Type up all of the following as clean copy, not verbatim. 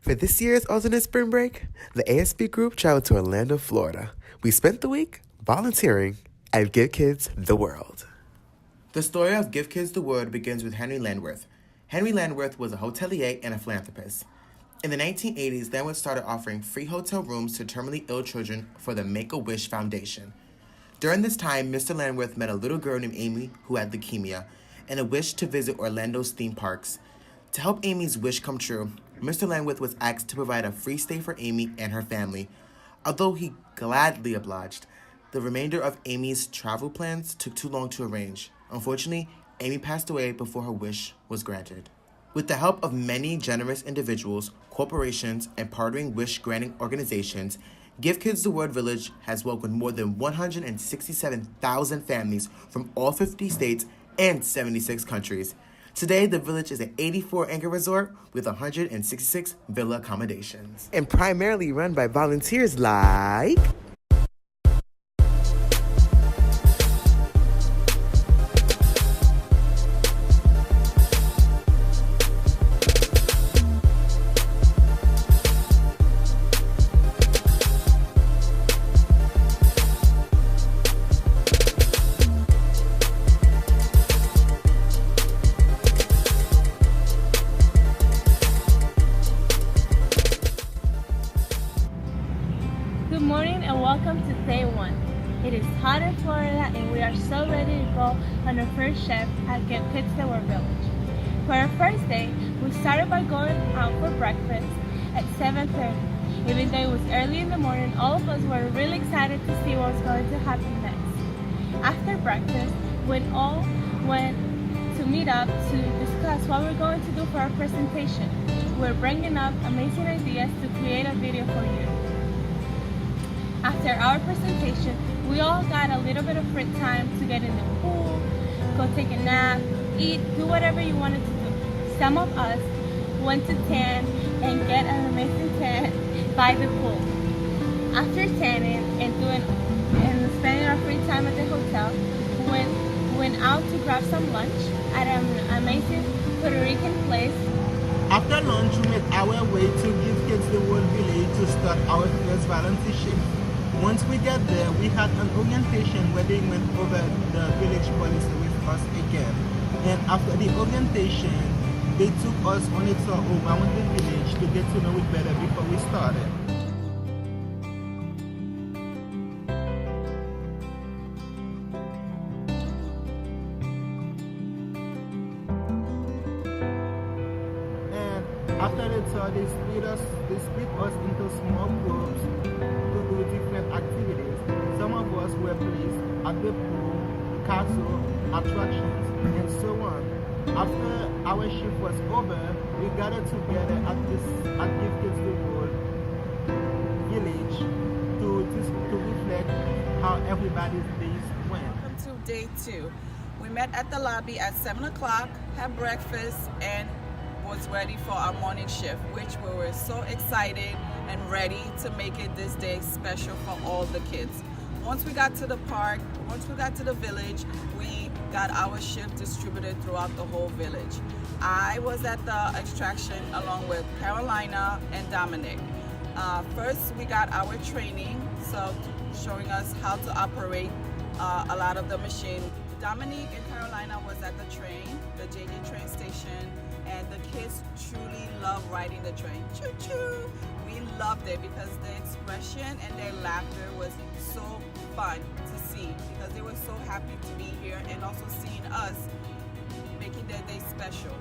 For this year's alternate spring break, the ASB group traveled to Orlando, Florida. We spent the week volunteering at Give Kids the World. The story of Give Kids the World begins with Henry Landworth. Henry Landworth was a hotelier and a philanthropist. In the 1980s, Landworth started offering free hotel rooms to terminally ill children for the Make-A-Wish Foundation. During this time, Mr. Landworth met a little girl named Amy who had leukemia and a wish to visit Orlando's theme parks. To help Amy's wish come true, Mr. Landworth was asked to provide a free stay for Amy and her family. Although he gladly obliged, the remainder of Amy's travel plans took too long to arrange. Unfortunately, Amy passed away before her wish was granted. With the help of many generous individuals, corporations, and partnering wish-granting organizations, Give Kids the World Village has welcomed more than 167,000 families from all 50 states and 76 countries. Today, the village is an 84-acre resort with 166 villa accommodations. And primarily run by volunteers like... Good morning and welcome to day one. It is hot in Florida and we are so ready to go on our first shift at Give Kids the World Village. For our first day, we started by going out for breakfast at 7:30. Even though it was early in the morning, all of us were really excited to see what was going to happen next. After breakfast, we all went to meet up to discuss what we're going to do for our presentation. We're bringing up amazing ideas to create a video for you. After our presentation, we all got a little bit of free time to get in the pool, go take a nap, eat, do whatever you wanted to do. Some of us went to tan and get an amazing tan by the pool. After tanning and spending our free time at the hotel, we went out to grab some lunch at an amazing Puerto Rican place. After lunch, we made our way to Give Kids the World Village to start our first volunteer shift. Once we got there, we had an orientation where they went over the village policy with us again. And after the orientation, they took us on a tour around the village to get to know it better before we started. And after the tour, they split us into small groups to do different activities. Some of us were placed at the pool, castle, attractions, and so on. After our shift was over, we gathered together at Give Kids the World Village to reflect how everybody's days went. Welcome to day two. We met at the lobby at 7 o'clock, had breakfast, and was ready for our morning shift, which we were so excited and ready to make it this day special for all the kids. Once we got to the park, once we got to the village, we got our shift distributed throughout the whole village. I was at the extraction along with Carolina and Dominic. First, we got our training, so showing us how to operate a lot of the machine. Dominic and Carolina was at the train, the JJ train station, and the kids truly love riding the train. Choo-choo! We loved it because the expression and their laughter was so fun to see because they were so happy to be here and also seeing us making their day special.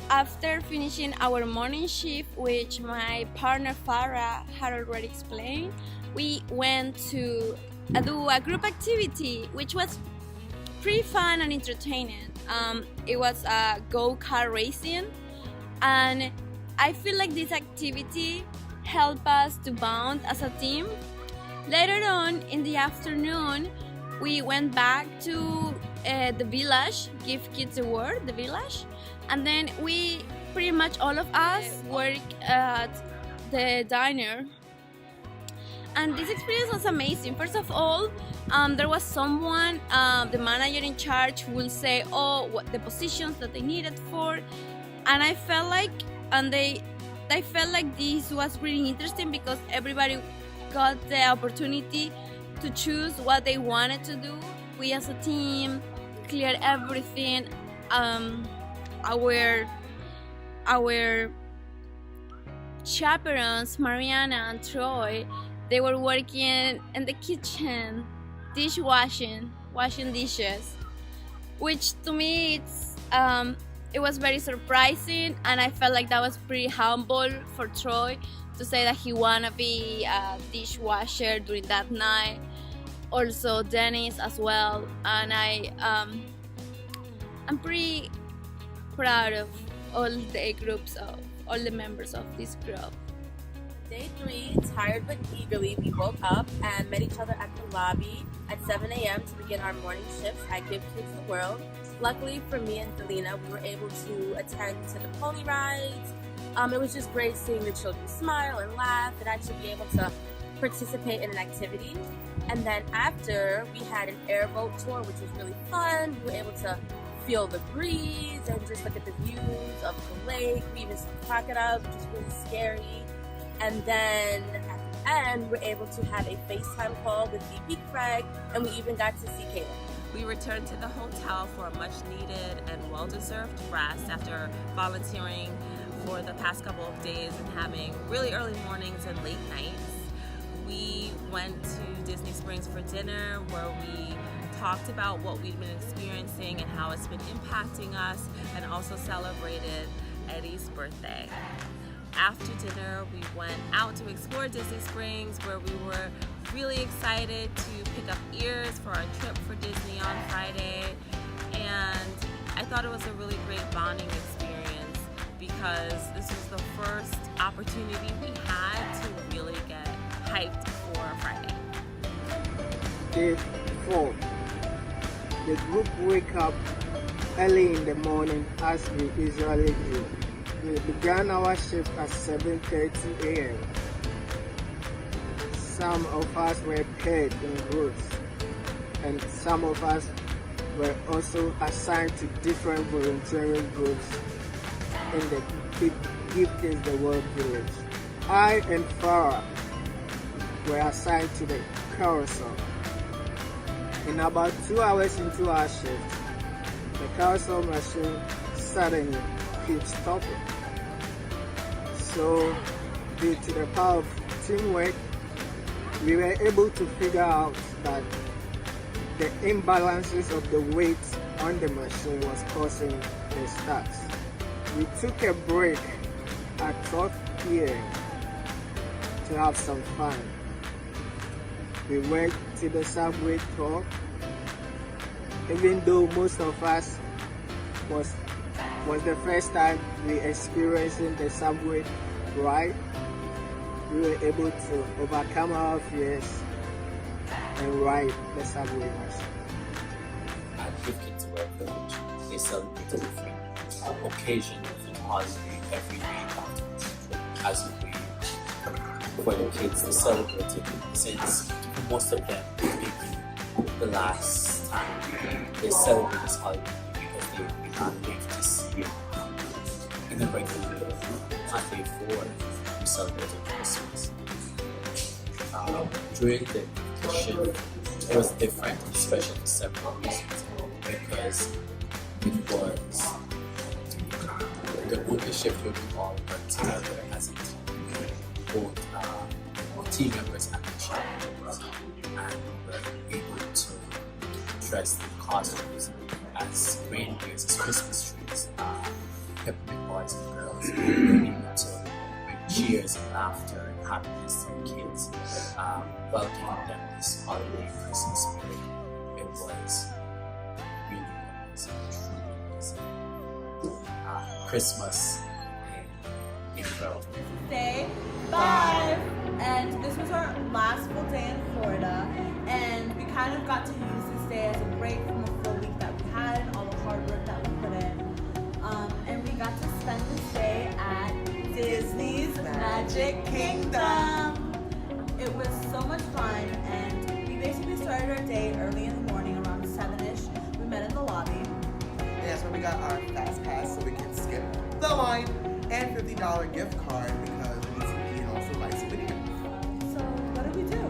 After finishing our morning shift, which my partner Farah had already explained, we went to do a group activity which was pretty fun and entertaining. It was go-kart racing, and I feel like this activity helped us to bond as a team. Later on in the afternoon, we went back to the village, Give Kids the World, the village, and then we pretty much all of us worked at the diner. And this experience was amazing. First of all, there was someone, the manager in charge, who will say, what the positions that they needed for, and I felt like, and they I felt like this was really interesting because everybody got the opportunity to choose what they wanted to do. We as a team cleared everything. Our chaperones, Mariana and Troy, they were working in the kitchen, washing dishes, which to me it was very surprising, and I felt like that was pretty humble for Troy to say that he wanna be a dishwasher during that night. Also Dennis as well, and I'm pretty proud of all the members of this group. Day 3, tired but eagerly, we woke up and met each other at the lobby at 7 a.m. to begin our morning shifts at Give Kids the World. Luckily for me and Delina, we were able to attend to the pony rides. It was just great seeing the children smile and laugh and actually be able to participate in an activity. And then after, we had an airboat tour, which was really fun. We were able to feel the breeze and just look at the views of the lake. We even saw crocodiles, which was really scary. And then at the end, we were able to have a FaceTime call with VP Craig, and we even got to see Caleb. We returned to the hotel for a much needed and well-deserved rest after volunteering for the past couple of days and having really early mornings and late nights. We went to Disney Springs for dinner, where we talked about what we've been experiencing and how it's been impacting us, and also celebrated Eddie's birthday. After dinner, we went out to explore Disney Springs, where we were really excited to pick up ears for our trip for Disney on Friday. And I thought it was a really great bonding experience because this was the first opportunity we had to really get hyped for Friday. Day 4. The group wake up early in the morning as we usually do. We began our shift at 7:30 a.m. Some of us were paired in groups, and some of us were also assigned to different volunteering groups in the Give Kids the World village. I and Farah were assigned to the carousel. In about 2 hours into our shift, the carousel machine suddenly keeps stopping. So, due to the power of teamwork, we were able to figure out that the imbalances of the weight on the machine was causing the starts. We took a break at 12 p.m. to have some fun. We went to the subway tour. Even though most of us was the first time we experiencing the subway ride, we were able to overcome our fears and ride the subway machine. At Give Kids World Village, they celebrate different occasions and holidays every week afterwards. As we for the kids to celebrate it, since most of them maybe the last time they celebrate this holiday because they will not live to see it in the regular year. On day 4, we celebrated Christmas. During the shift, it was different, especially for several reasons, because it was the only shift where we all worked together as a team, both team members and the chaperones, and we were able to dress the costumes as reindeers, as Christmas trees, peppermint boys and girls. We were able to bring cheers and laughter and happiness to the kids, welcoming them this holiday Christmas spirit. It was really amazing, truly amazing. Christmas in April. Day 5, and this was our last full day in Florida, and we kind of got to use this day as a break from the full week that we had and all the hard work that we put in. And we got to spend this day at Disney's Magic Kingdom. It was so much fun, and we basically started our day early in the morning, around 7-ish. We met in the lobby. Yeah, so we got our fast pass so we can skip the line and $50 gift card because we need to be an also light souvenir. So what did we do?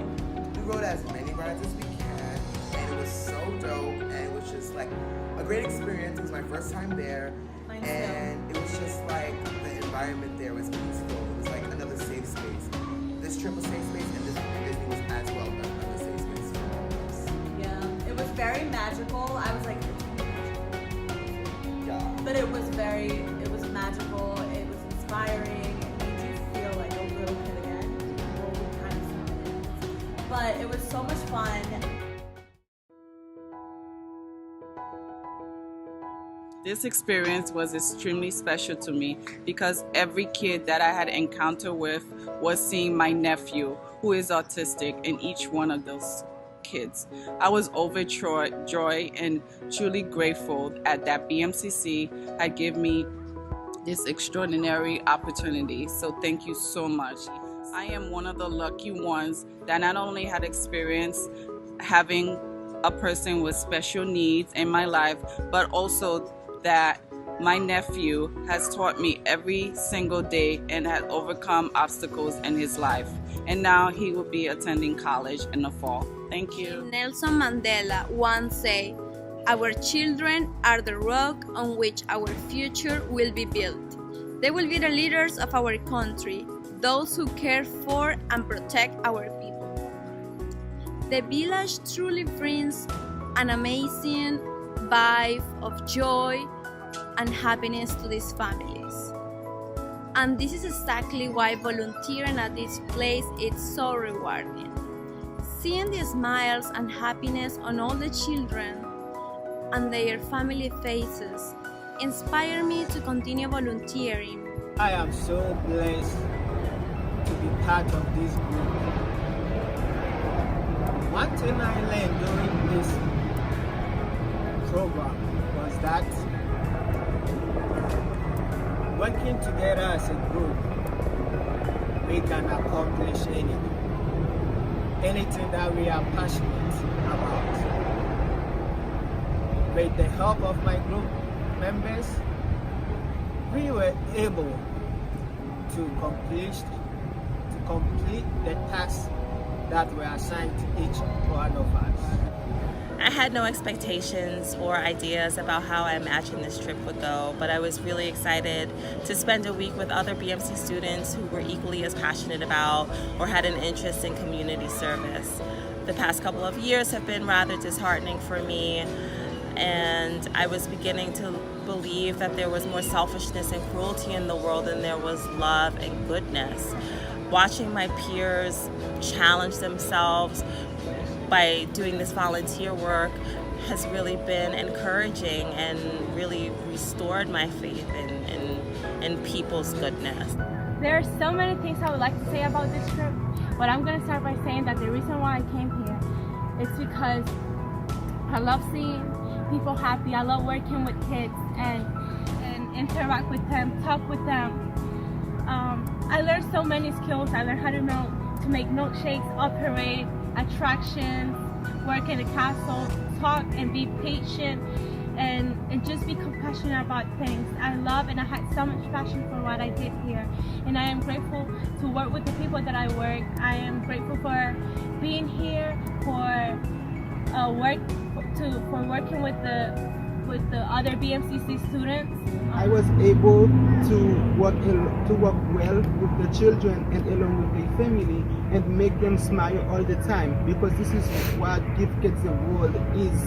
We rode as many rides as we can, and it was so dope, and it was just like a great experience. It was my first time there, Mine and it was just like the environment there was peaceful. It was like another safe space. This trip was safe space, and this Disney was as well another safe space for all of us. Yeah, it was very magical. I was like, Yeah. but it was magical. It was inspiring. It made you feel like a little kid again. Well, we kind of still did. But it was so much fun. This experience was extremely special to me because every kid that I had encountered with was seeing my nephew, who is autistic, in each one of those kids. I was overjoyed and truly grateful that BMCC had given me this extraordinary opportunity. So thank you so much. I am one of the lucky ones that not only had experience having a person with special needs in my life, but also that my nephew has taught me every single day and has overcome obstacles in his life. And now he will be attending college in the fall. Thank you. Nelson Mandela once said, "Our children are the rock on which our future will be built. They will be the leaders of our country, those who care for and protect our people." The village truly brings an amazing vibe of joy and happiness to these families. And this is exactly why volunteering at this place is so rewarding. Seeing the smiles and happiness on all the children and their family faces inspire me to continue volunteering. I am so blessed to be part of this group. One thing I learned during this program was that working together as a group, we can accomplish anything that we are passionate about. With the help of my group members, we were able to complete the tasks that were assigned to each one of us. I had no expectations or ideas about how I imagined this trip would go, but I was really excited to spend a week with other BMC students who were equally as passionate about or had an interest in community service. The past couple of years have been rather disheartening for me, and I was beginning to believe that there was more selfishness and cruelty in the world than there was love and goodness. Watching my peers challenge themselves by doing this volunteer work has really been encouraging and really restored my faith in people's goodness. There are so many things I would like to say about this trip, but I'm going to start by saying that the reason why I came here is because I love seeing people happy. I love working with kids and interact with them, talk with them. I learned so many skills. I learned how to make milkshakes, operate attractions, work in a castle, talk and be patient, and just be compassionate about things. I love and I had so much passion for what I did here, and I am grateful to work with the people that I work. I am grateful for being here, for working with the other BMCC students. I was able to work well with the children and along with their family and make them smile all the time, because this is what Give Kids the World is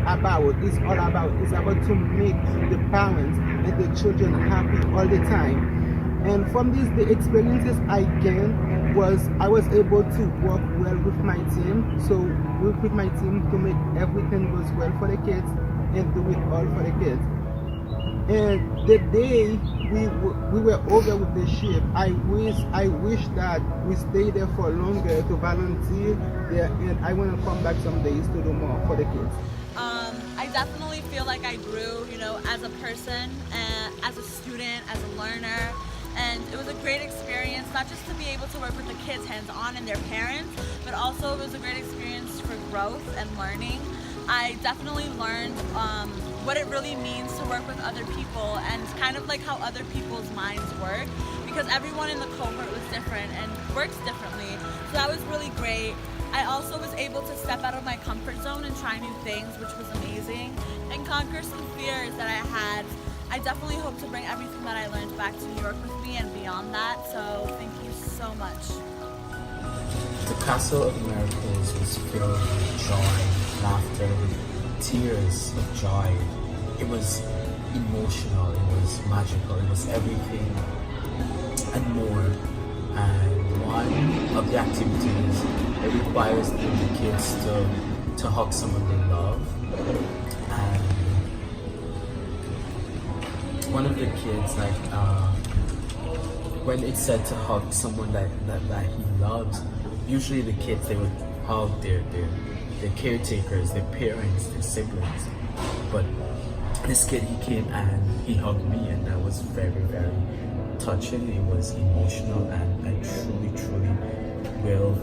about. It's all about. It's about to make the parents and the children happy all the time. And from this, the experiences I gained was I was able to work well with my team. So work with my team to make everything goes well for the kids and do it all for the kids. And the day we were over with the ship, I wish that we stayed there for longer to volunteer there, and I want to come back some days to do more for the kids. I definitely feel like I grew, as a person, as a student, as a learner. And it was a great experience, not just to be able to work with the kids hands-on and their parents, but also it was a great experience for growth and learning. I definitely learned what it really means to work with other people and kind of like how other people's minds work, because everyone in the cohort was different and works differently. So that was really great. I also was able to step out of my comfort zone and try new things, which was amazing, and conquer some fears that I had. I definitely hope to bring everything that I learned back to New York with me and beyond that, so thank you so much. The Castle of Miracles was filled with joy, laughter, with tears of joy. It was emotional, it was magical, it was everything and more. And one of the activities, it requires the kids to hug someone they love. And one of the kids, when it's said to hug someone that he loves, usually the kids, they would hug their caretakers, their parents, their siblings. But this kid, he came and he hugged me, and that was very, very touching. It was emotional, and I truly will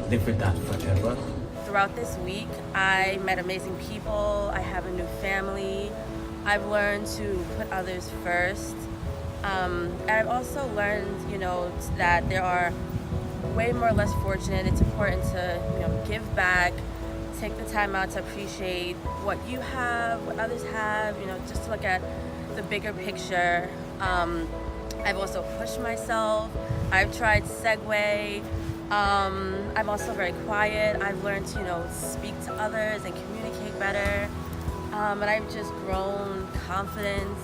live with that forever. Throughout this week, I met amazing people. I have a new family. I've learned to put others first. And I've also learned, that there are way more less fortunate. It's important to, give back, take the time out to appreciate what you have, what others have, just to look at the bigger picture. I've also pushed myself. I've tried Segway. I'm also very quiet. I've learned to, speak to others and communicate better. And I've just grown confidence,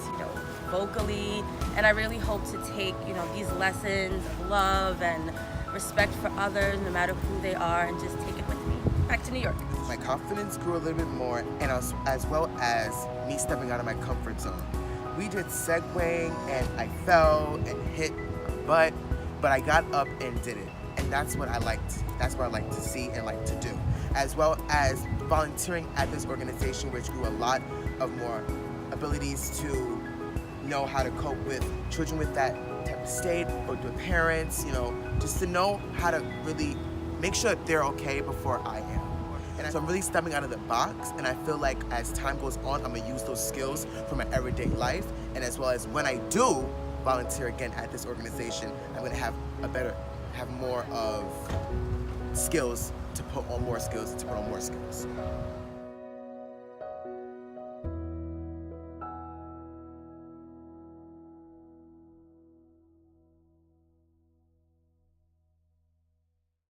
vocally. And I really hope to take, these lessons of love and respect for others, no matter who they are, and just take it with me back to New York. My confidence grew a little bit more, and as well as me stepping out of my comfort zone. We did segwaying, and I fell and hit my butt, but I got up and did it. And that's what I liked. That's what I like to see and like to do. As well as volunteering at this organization, which grew a lot of more abilities to know how to cope with children with that type of state, or with parents, just to know how to really make sure that they're okay before I am. And so I'm really stepping out of the box, and I feel like as time goes on, I'm gonna use those skills for my everyday life, and as well as when I do volunteer again at this organization, I'm gonna have more of skills to put on more skills.